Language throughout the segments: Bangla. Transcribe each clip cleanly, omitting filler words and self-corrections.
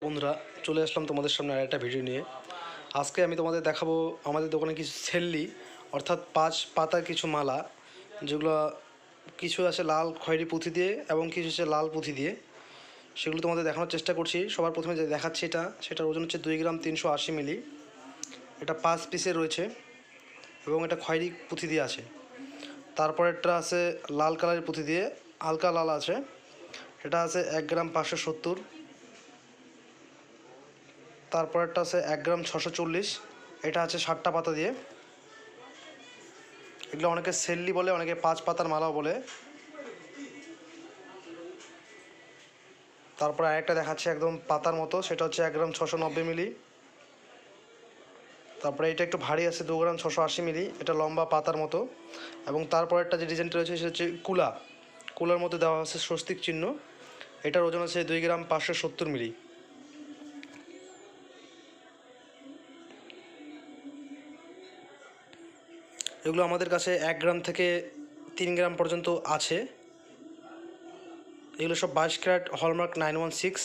বন্ধুরা, চলে আসলাম তোমাদের সামনে আরেকটা ভিডিও নিয়ে। আজকে আমি তোমাদের দেখাবো আমাদের দোকানে কিছু সেল্লি, অর্থাৎ 5 পাতার কিছু মালা, যেগুলো কিছু আছে লাল খয়েরি পুঁথি দিয়ে এবং কিছু আছে লাল পুঁথি দিয়ে। সেগুলো তোমাদের দেখানোর চেষ্টা করছি। সবার প্রথমে যে দেখাচ্ছি সেটার ওজন হচ্ছে 2 গ্রাম 380 মিলি। এটা 5 পিসে রয়েছে এবং এটা খয়েরি পুঁথি দিয়ে আছে। তারপরেরটা আছে লাল কালারের পুঁথি দিয়ে, হালকা লাল আছে। এটা আছে 1 গ্রাম 570। তারপরেরটা আছে 1 গ্রাম 640। এটা আছে 60টা পাতা দিয়ে। এগুলো অনেকে সেল্লি বলে, অনেকে 5 পাতার মালাও বলে। তারপরে আরেকটা দেখাচ্ছে একদম পাতার মতো, সেটা হচ্ছে 1 গ্রাম 690 মিলি। তারপরে এটা একটু ভারী আছে, 2 গ্রাম 680 মিলি। এটা লম্বা পাতার মতো। এবং তারপরেরটা যে ডিজাইনটা রয়েছে সেটা হচ্ছে কুলার মধ্যে দেওয়া আছে স্বস্তিক চিহ্ন। এটার ওজন আছে 2 গ্রাম 570 মিলি। এগুলো আমাদের কাছে 1 গ্রাম থেকে 3 গ্রাম পর্যন্ত আছে। এগুলো সব 22 ক্যারেট হলমার্ক 916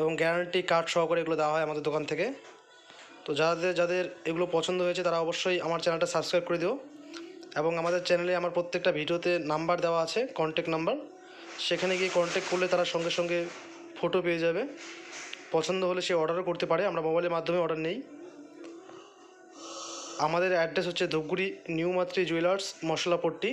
এবং গ্যারান্টি কার্ড সহকারে এগুলো দেওয়া হয় আমাদের দোকান থেকে। তো যাদের যাদের এগুলো পছন্দ হয়েছে তারা অবশ্যই আমার চ্যানেলটা সাবস্ক্রাইব করে দিও। এবং আমাদের চ্যানেলে আমার প্রত্যেকটা ভিডিওতে নাম্বার দেওয়া আছে, কন্ট্যাক্ট নাম্বার। সেখানে গিয়ে কন্ট্যাক্ট করলে তারা সঙ্গে সঙ্গে ফটো পেয়ে যাবে। পছন্দ হলে সে অর্ডারও করতে পারে, আমরা মোবাইলের মাধ্যমে অর্ডার নেই। আমাদের অ্যাড্রেস হচ্ছে ধূপগুড়ি নিউ মাত্রি জুয়েলার্স, মশলাপট্টি।